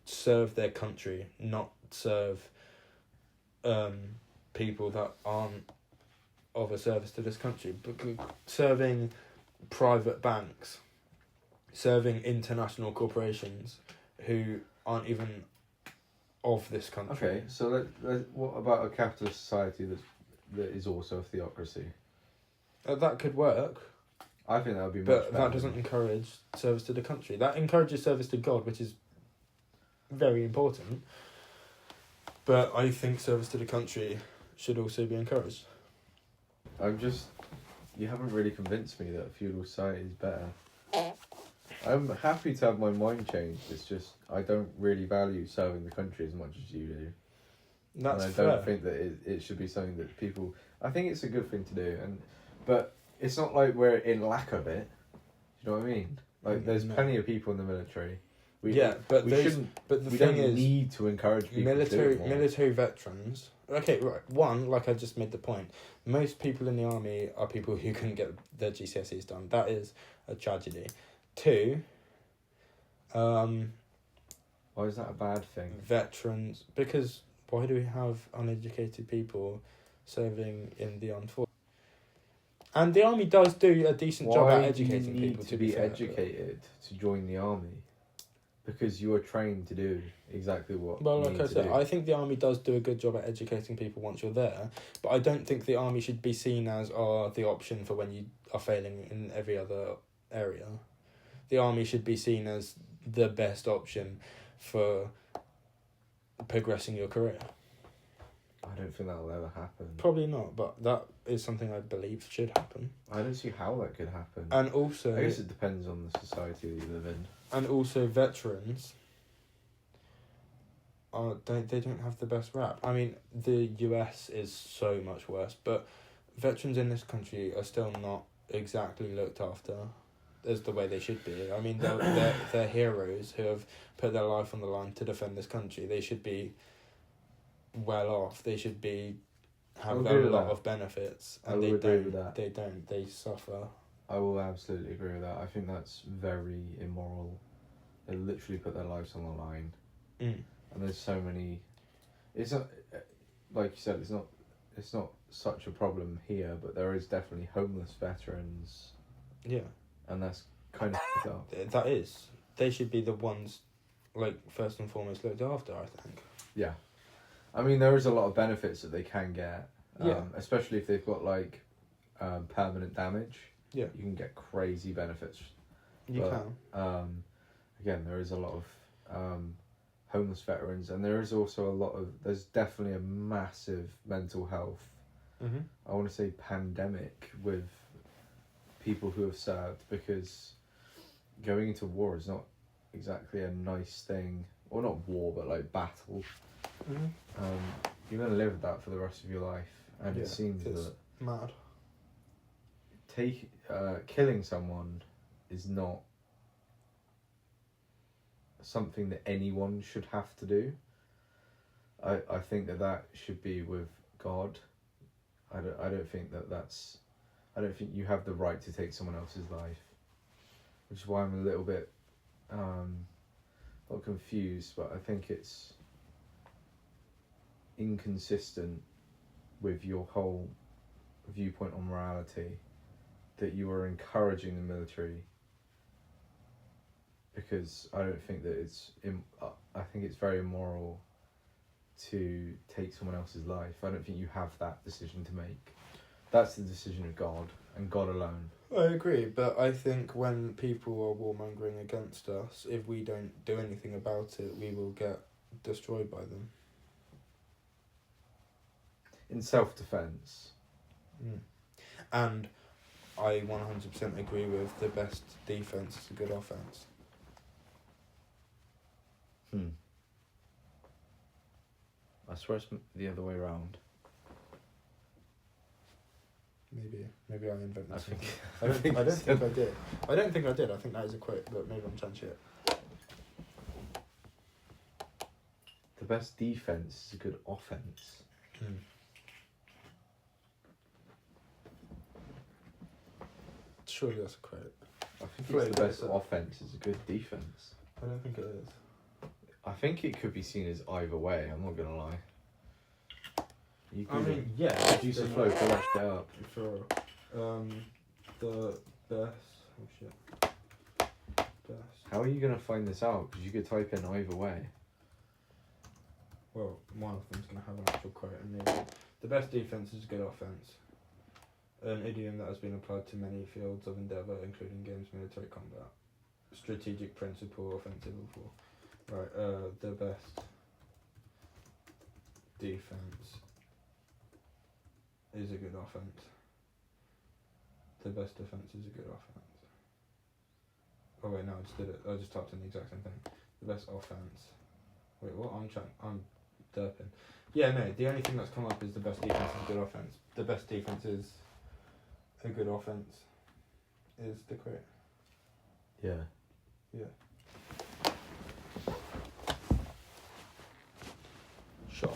serve their country, not serve people that aren't of a service to this country, but serving private banks, serving international corporations who aren't even of this country. Okay, so what about a capitalist society that is also a theocracy? That could work, I think that would be much but better. that doesn't encourage service to the country. That encourages service to God, which is very important. But I think service to the country should also be encouraged. You haven't really convinced me that a feudal society is better. I'm happy to have my mind changed. It's just I don't really value serving the country as much as you do. That's and I fair. don't think that it should be something that people... I think it's a good thing to do, but it's not like we're in lack of it. Do you know what I mean? Like, there's plenty of people in the military. But the we thing don't is, need to encourage people to do it more. military veterans. Okay, right. One, like I just made the point, most people in the army are people who couldn't get their GCSEs done. That is a tragedy. Two, why is that a bad thing? veterans, because why do we have uneducated people serving in the armed forces? And the army does do a decent job at educating do you need people. to be educated to join the army? Because you are trained to do exactly what. Well, you like need I to said, do. I think the army does do a good job at educating people once you're there, but I don't think the army should be seen as the option for when you are failing in every other area. The army should be seen as the best option for progressing your career. I don't think that will ever happen. Probably not, but that is something I believe should happen. I don't see how that could happen. And also, I guess it depends on the society that you live in. and also veterans they don't have the best rap. I mean, the US is so much worse, but veterans in this country are still not exactly looked after as the way they should be. I mean, they're heroes who have put their life on the line to defend this country. They should be well off. They should have a lot of benefits, and they agree with that. They don't. They suffer. I will absolutely agree with that. I think that's very immoral. They literally put their lives on the line. And there's so many... It's not... Like you said, it's not such a problem here, but there is definitely homeless veterans. Yeah. And that's kind of fucked up. That is. They should be the ones, like, first and foremost looked after, I think. Yeah. I mean, there is a lot of benefits that they can get. Yeah. Especially if they've got, like, permanent damage. Yeah. You can get crazy benefits. You can. Again, there is a lot of homeless veterans, and there is also there's definitely a massive mental health, I want to say, pandemic with people who have served, because going into war is not exactly a nice thing, or not war, but like battle. You're going to live with that for the rest of your life, and it seems that mad. Killing someone is not something that anyone should have to do. I think that should be with God. I don't think that's... I don't think you have the right to take someone else's life, which is why I'm a little bit not confused, but I think it's inconsistent with your whole viewpoint on morality that you are encouraging the military, because I don't think that I think it's very immoral to take someone else's life. I don't think you have that decision to make. That's the decision of God, and God alone. I agree, but I think when people are warmongering against us, if we don't do anything about it, we will get destroyed by them. In self-defense. And I 100% agree with the best defense is a good offense. I swear it's the other way around. Maybe I invented I something. think, I don't think I did. I don't think I did. I think that is a quote, but maybe I'm trying shit. the best defense is a good offense. Surely that's a quote. I think it's the best offense is a good defense. I don't think it is. I think it could be seen as either way, I'm not gonna lie. You I mean, yeah. produce a flow, pull that shit up. Sure. The best. Oh shit. Best. How are you gonna find this out? Because you could type in either way. Well, one of them's gonna have an actual quote, and maybe the best defense is a good offense. An idiom that has been applied to many fields of endeavour, including games, military combat, strategic principle, offensive war. Right. The best defense is a good offense. The best defense is a good offense. Oh wait, no, I just did it. I just typed in the exact same thing. The best offense. Wait, what? I'm derping. Yeah, no. The only thing that's come up is the best defense is good offense. The best defense is a good offense. Is the quote. Yeah. Yeah. Sure.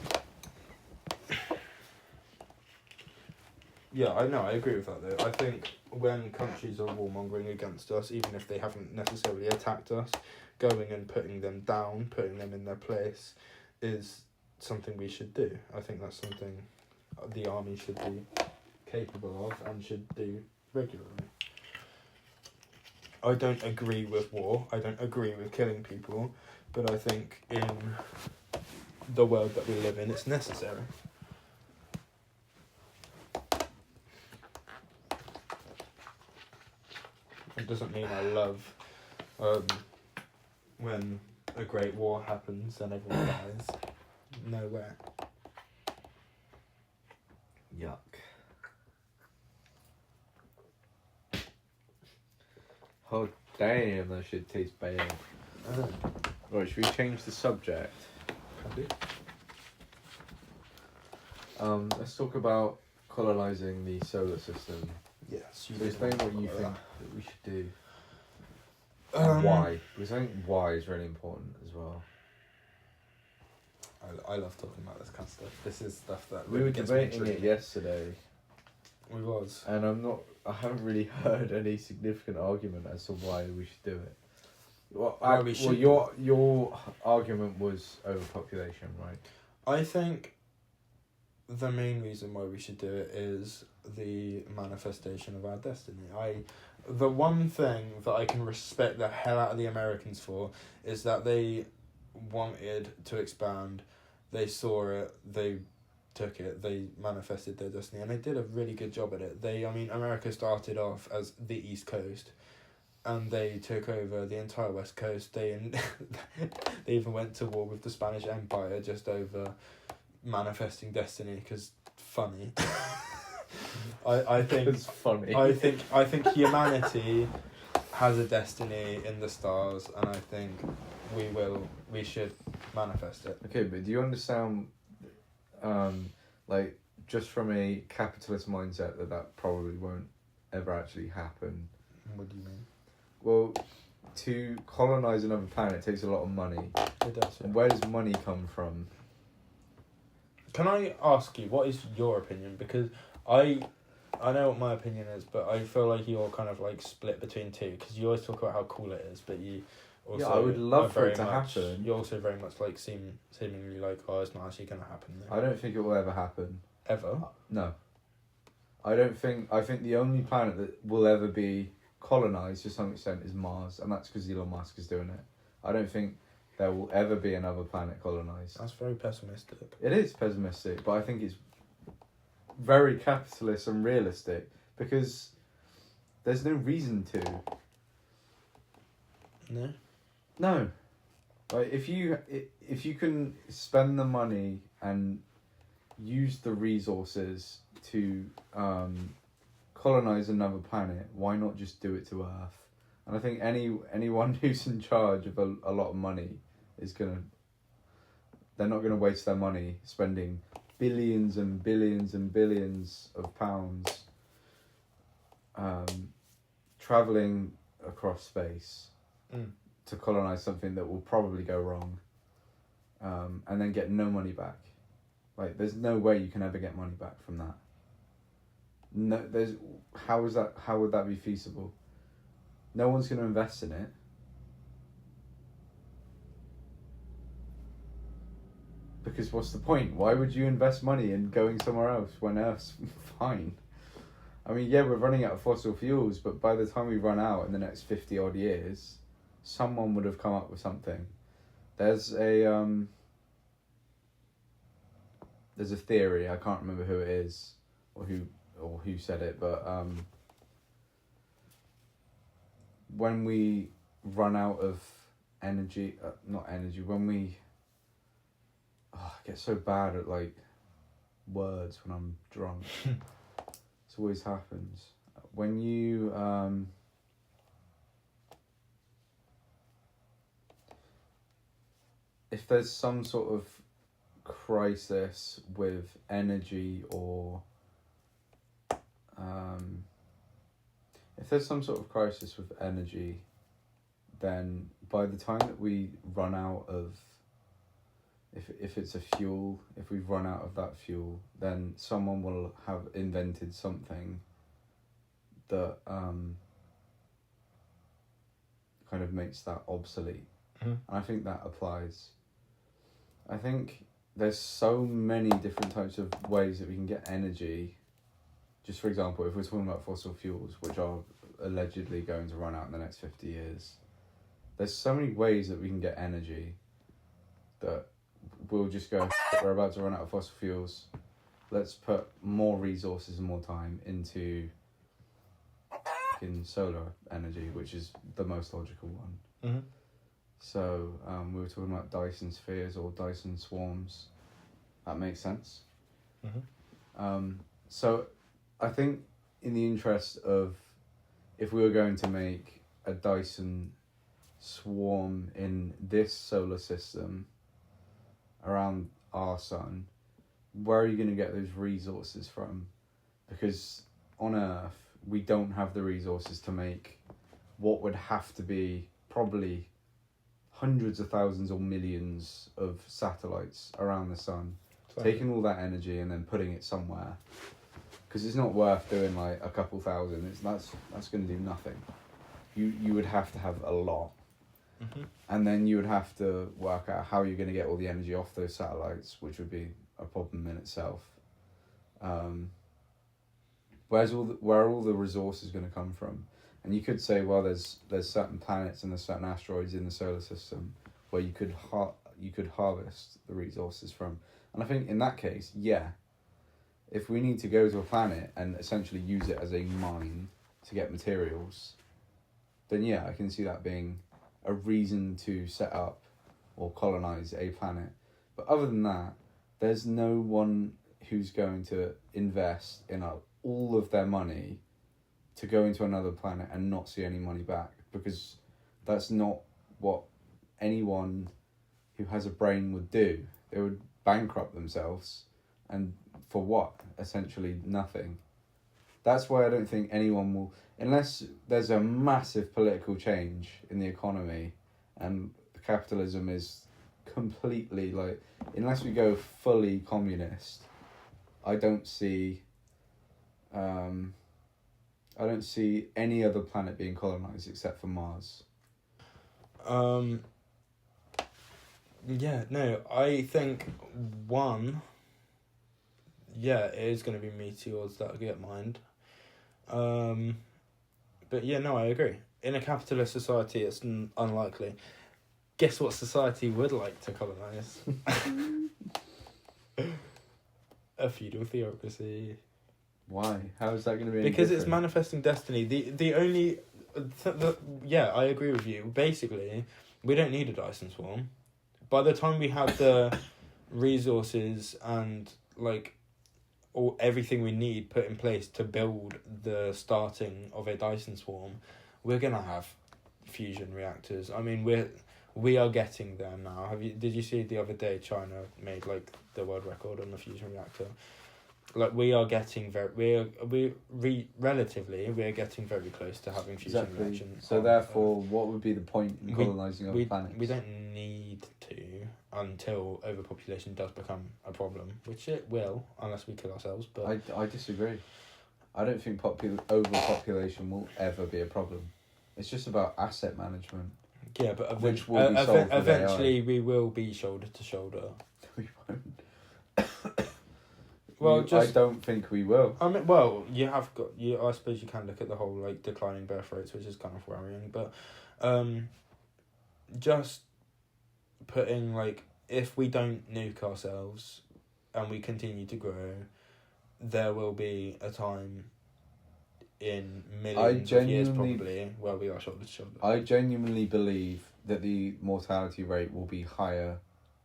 Yeah, I know. I agree with that though. I think when countries are warmongering against us, even if they haven't necessarily attacked us, going and putting them down, putting them in their place, is something we should do. I think that's something the army should be capable of and should do regularly. I don't agree with war. I don't agree with killing people, but I think in the world that we live in, it's necessary. It doesn't mean I love when a great war happens and everyone dies. Nowhere. Yuck. Oh damn, that shit tastes bad. Right, should we change the subject? Can do. Let's talk about colonising the solar system. Yes. So explain what you think that we should do. Um, And why? Because I think why is really important as well. I love talking about this kind of stuff. This is stuff that We really were gets me debating it intrigued. yesterday, We was. and I haven't really heard any significant argument as to why we should do it. Well, your argument was overpopulation, right? I think the main reason why we should do it is the manifestation of our destiny. The one thing that I can respect the hell out of the Americans for is that they wanted to expand, they saw it, they took it, they manifested their destiny, and they did a really good job at it. America started off as the East Coast, and they took over the entire West Coast. They even went to war with the Spanish Empire just over manifesting destiny, because funny. I think It's funny. I think humanity has a destiny in the stars, and I think we should manifest it. Okay, but do you understand, like, just from a capitalist mindset that probably won't ever actually happen? What do you mean? Well, to colonize another planet takes a lot of money. It does. Yeah. And where does money come from? Can I ask you, what is your opinion? Because I know what my opinion is, but I feel like you're kind of like split between two, because you always talk about how cool it is, but you also I would love are for it very to much- happen. You're also very much like seemingly like, oh, it's not actually going to happen though. I don't think it will ever happen. Ever? No. I think the only planet that will ever be colonized to some extent is Mars, and that's because Elon Musk is doing it. I don't think there will ever be another planet colonized. That's very pessimistic. It is pessimistic, but I think it's very capitalist and realistic, because there's no reason to. No? No. Like, if you can spend the money and use the resources to colonize another planet, why not just do it to Earth? And I think anyone who's in charge of a lot of money they're not gonna waste their money spending billions and billions and billions of pounds traveling across space to colonize something that will probably go wrong, and then get no money back. Like, there's no way you can ever get money back from that. No, how would that be feasible? No one's going to invest in it. Because what's the point? Why would you invest money in going somewhere else when Earth's fine? I mean, yeah, we're running out of fossil fuels, but by the time we run out in the next 50 odd years, someone would have come up with something. There's a theory, I can't remember who it is or who said it, but when we run out of energy, when we I get so bad at like words when I'm drunk. It always happens. When you if there's some sort of crisis with energy or if there's some sort of crisis with energy, then by the time that we run out of, if it's a fuel, if we've run out of that fuel, then someone will have invented something that kind of makes that obsolete. Mm-hmm. And I think that applies. I think there's so many different types of ways that we can get energy. Just for example, if we're talking about fossil fuels, which are allegedly going to run out in the next 50 years, there's so many ways that we can get energy that we'll just go, we're about to run out of fossil fuels, let's put more resources and more time into solar energy, which is the most logical one. Mm-hmm. So we were talking about Dyson spheres or Dyson swarms. That makes sense. Mm-hmm. So I think in the interest of, if we were going to make a Dyson swarm in this solar system around our sun, where are you going to get those resources from? Because on Earth, we don't have the resources to make what would have to be probably hundreds of thousands or millions of satellites around the sun, taking all that energy and then putting it somewhere. Because it's not worth doing like a couple thousand. That's going to do nothing. You would have to have a lot. Mm-hmm. And then you would have to work out how you're going to get all the energy off those satellites, which would be a problem in itself. Where are all the resources going to come from? And you could say, well, there's certain planets and there's certain asteroids in the solar system where you could harvest the resources from. And I think in that case, yeah, if we need to go to a planet and essentially use it as a mine to get materials, then yeah, I can see that being a reason to set up or colonize a planet. But other than that, there's no one who's going to invest in all of their money to go into another planet and not see any money back, because that's not what anyone who has a brain would do. They would bankrupt themselves, and for what? Essentially nothing. That's why I don't think anyone will, unless there's a massive political change in the economy and capitalism is completely like, unless we go fully communist, I don't see any other planet being colonized except for Mars. Yeah, no, I think it is going to be meteors that get mined. But yeah, no, I agree. In a capitalist society, it's unlikely. Guess what society would like to colonize? A feudal theocracy. Why? How is that going to be? Because it's manifesting destiny. The only, I agree with you. Basically, we don't need a Dyson swarm. By the time we have the resources and everything we need put in place to build the starting of a Dyson swarm, we're gonna have fusion reactors. I mean, we are getting there now. Did you see the other day China made the world record on the fusion reactor? We are getting relatively getting very close to having fusion reactions. So therefore, what would be the point in colonizing other planets? We don't need to until overpopulation does become a problem, which it will, unless we kill ourselves. But I disagree. I don't think overpopulation will ever be a problem. It's just about asset management. Yeah, but which will be solved eventually we will be shoulder to shoulder. We won't. Well, I don't think we will. I mean, well, you have got I suppose you can look at the whole declining birth rates, which is kind of worrying. But, just putting if we don't nuke ourselves, and we continue to grow, there will be a time in millions of years probably where we are shoulder to shoulder. I genuinely believe that the mortality rate will be higher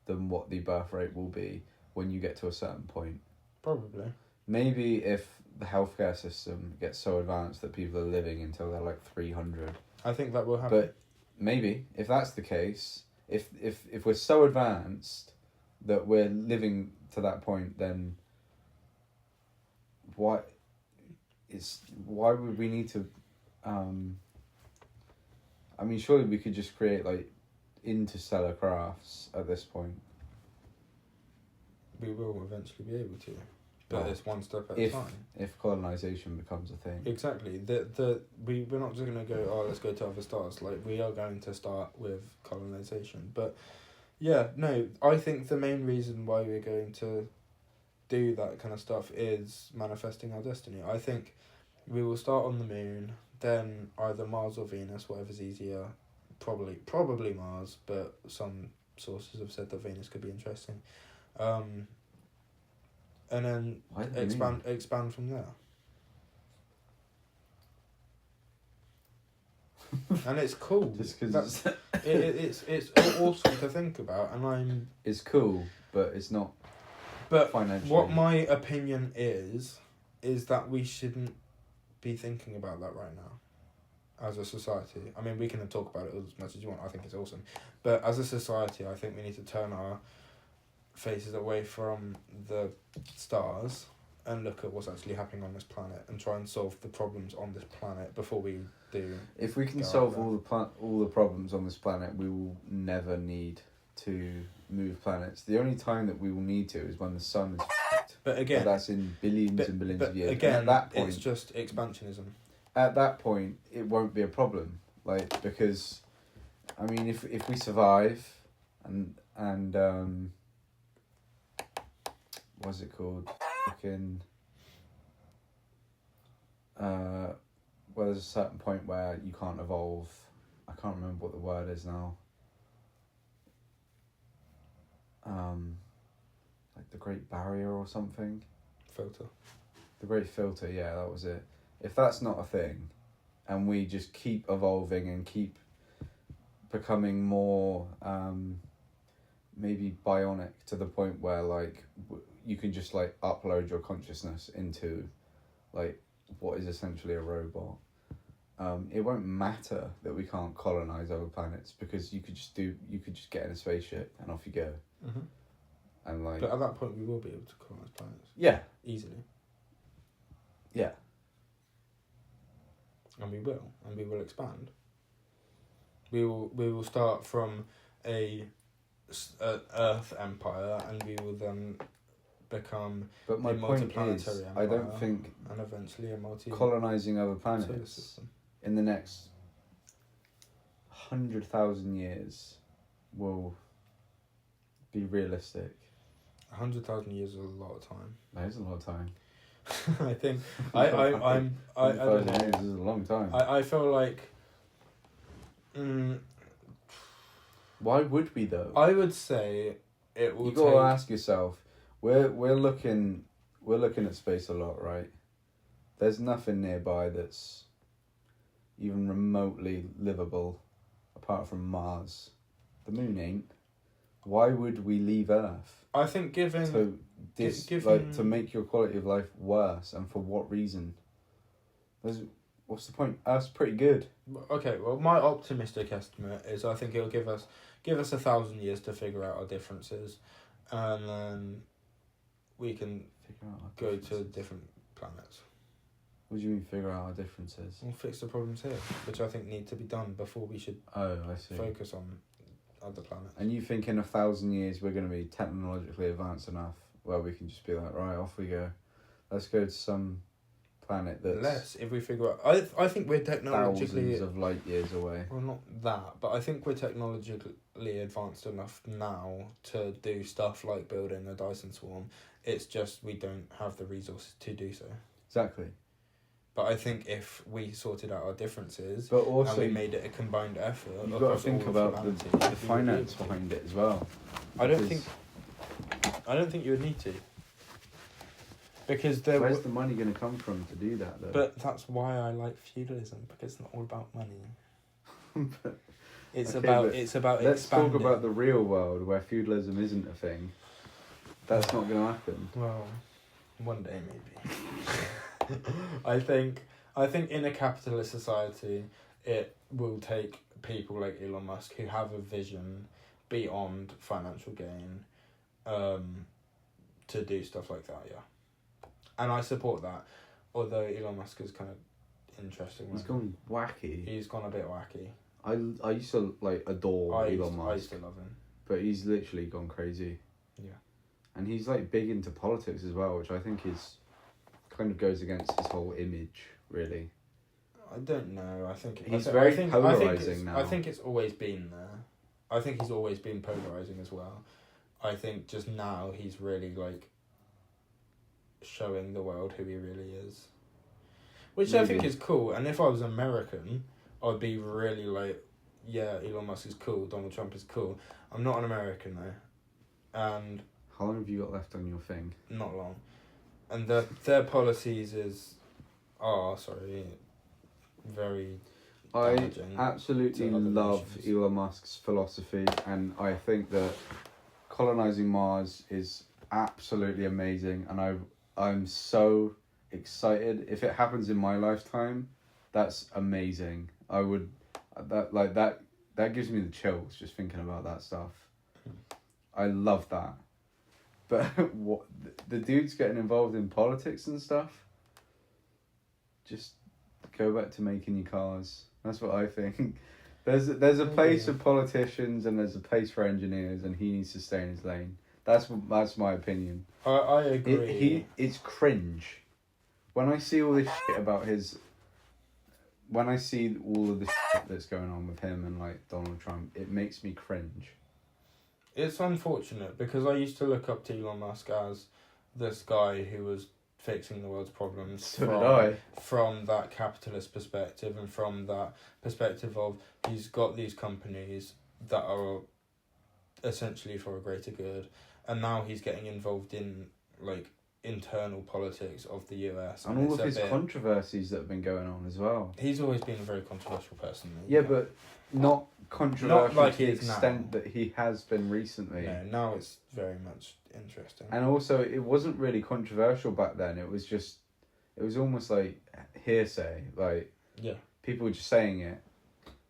than what the birth rate will be when you get to a certain point. Probably. Maybe if the healthcare system gets so advanced that people are living until they're 300. I think that will happen. But maybe, if that's the case, if we're so advanced that we're living to that point, then why would we need to? I mean, surely we could just create like interstellar crafts at this point. We will eventually be able to, but Well, it's one step at a time. If colonization becomes a thing. Exactly. We're not just gonna go, oh, let's go to other stars. Like, we are going to start with colonization. But yeah, no, I think the main reason why we're going to do that kind of stuff is manifesting our destiny. I think we will start on the moon, then either Mars or Venus, whatever's easier. Probably Mars, but some sources have said that Venus could be interesting. And then expand from there. And it's cool. Just because it's awesome to think about, and it's cool, but it's not. But financially. what my opinion is that we shouldn't be thinking about that right now, as a society. I mean, we can talk about it as much as you want. I think it's awesome, but as a society, I think we need to turn our faces away from the stars and look at what's actually happening on this planet and try and solve the problems on this planet before we do. If we can solve all the problems on this planet, we will never need to move planets. The only time that we will need to is when the sun is f***ed. But again, that's in billions and billions of years. Again, and at that point, it's just expansionism. At that point, it won't be a problem. Like, because, I mean, if we survive and what's it called? Fucking well, there's a certain point where you can't evolve. I can't remember what the word is now. Like the Great Barrier or something. Filter. The Great Filter, yeah, that was it. If that's not a thing, and we just keep evolving and keep becoming more, maybe bionic to the point where like you can just like upload your consciousness into, like, what is essentially a robot. It won't matter that we can't colonize other planets because you could just get in a spaceship and off you go. Mm-hmm. And like, but at that point, we will be able to colonize planets. Yeah. Easily. Yeah. And we will expand. We will start from an Earth empire, and we will then become but my a point is, empire, I don't think and eventually a colonizing other planets in the next 100,000 years will be realistic. 100,000 years is a lot of time. That is a lot of time. I think I don't 100,000 know. years is a long time. I feel like. Why would we though? I would say it will. You gotta ask yourself. We're looking at space a lot, right? There's nothing nearby that's even remotely livable, apart from Mars. The moon ain't. Why would we leave Earth? I think given to make your quality of life worse, and for what reason? What's the point? Earth's pretty good. Okay, well, my optimistic estimate is I think it'll give us 1,000 years to figure out our differences, and then we can go to different planets. What do you mean figure out our differences? We'll fix the problems here, which I think need to be done before we should focus on other planets. And you think in 1,000 years we're going to be technologically advanced enough where we can just be like, right, off we go. Let's go to some planet that's less if we figure out. I think we're technologically thousands of light years away. Well, not that, but I think we're technologically advanced enough now to do stuff like building a Dyson swarm. It's just we don't have the resources to do so. Exactly. But I think if we sorted out our differences, but also, and we made it a combined effort, you've got to think about the finance behind it as well. I don't think you would need to. Because where's the money going to come from to do that, though? But that's why I like feudalism, because it's not all about money. It's about let's expanding. talk about the real world where feudalism isn't a thing. That's not going to happen. Well, one day maybe. I think in a capitalist society, it will take people like Elon Musk who have a vision beyond financial gain, to do stuff like that. Yeah, and I support that. Although Elon Musk is kind of interesting. He's gone wacky. He's gone a bit wacky. I used to like adore Elon Musk. I used to love him. But he's literally gone crazy. Yeah. And he's like big into politics as well, which I think is kind of goes against his whole image, really. I don't know. I think he's very polarizing now. I think it's always been there. I think he's always been polarizing as well. I think just now he's really like showing the world who he really is. Which I think is cool. And if I was American, I'd be really like, yeah, Elon Musk is cool, Donald Trump is cool. I'm not an American though. And how long have you got left on your thing? not long. And their policies are very damaging. I absolutely to other love nations. Elon Musk's philosophy, and I think that colonizing Mars is absolutely amazing, and I'm so excited. If it happens in my lifetime, that's amazing. That gives me the chills just thinking about that stuff. I love that. But what the dude's getting involved in politics and stuff, just go back to making your cars. That's what I think. There's a place for politicians and there's a place for engineers, and he needs to stay in his lane. That's my opinion. I agree. It's cringe. When I see all this shit about when I see all of the shit that's going on with him and like Donald Trump, it makes me cringe. It's unfortunate because I used to look up to Elon Musk as this guy who was fixing the world's problems. So did I. From that capitalist perspective and from that perspective of he's got these companies that are essentially for a greater good, and now he's getting involved in like internal politics of the US. And all of his controversies that have been going on as well. He's always been a very controversial person. Yeah, but not controversial Not like to the he is extent now. that he has been recently. No, now it's very much interesting. And also, it wasn't really controversial back then. It was almost like hearsay. Like, yeah, people were just saying it.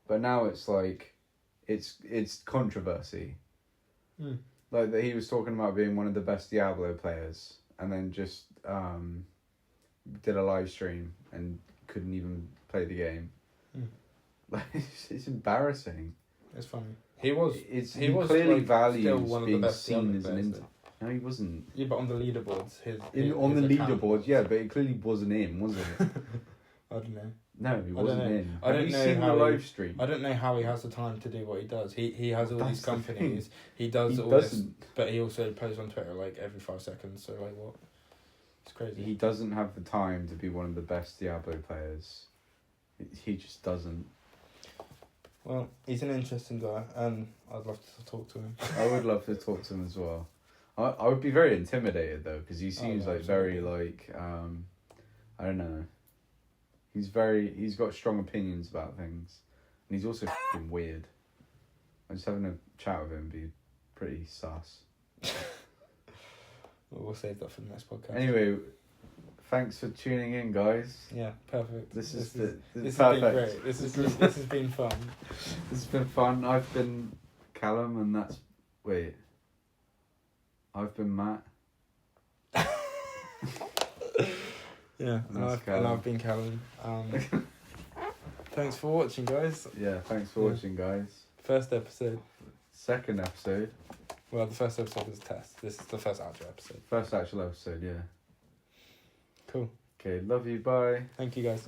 But now it's like, it's controversy. Mm. Like that he was talking about being one of the best Diablo players, and then just did a live stream and couldn't even play the game. Mm. Like it's embarrassing. It's funny. He was clearly like, values still one of the being best seen Diablo as an players, inter. No, he wasn't. Yeah, but on the leaderboards, On the his account leaderboard, was. yeah, but it clearly wasn't him, was it? I don't know. No, he wasn't in. I Have don't you know seen the how live stream? I don't know how he has the time to do what he does. He has all these That's the companies. He does He all this, doesn't. but he also posts on Twitter like every 5 seconds. So like what? It's crazy. He doesn't have the time to be one of the best Diablo players. He just doesn't. Well, he's an interesting guy, and I'd love to talk to him. I would love to talk to him as well. I would be very intimidated though, because he seems no, like very absolutely. like I don't know. He's got strong opinions about things, and he's also f***ing weird. I just having a chat with him would be pretty sus. We'll save that for the next podcast. Anyway, thanks for tuning in, guys. Yeah, perfect. This this has has perfect. been great. This has been fun. This has been fun. I've been Callum, and I've been Matt. Yeah, and I've been Callum. Thanks for watching, guys. Yeah, thanks for watching, guys. First episode. Second episode. Well, the first episode was a test. This is the first actual episode. First actual episode, yeah. Cool. Okay, love you, bye. Thank you, guys.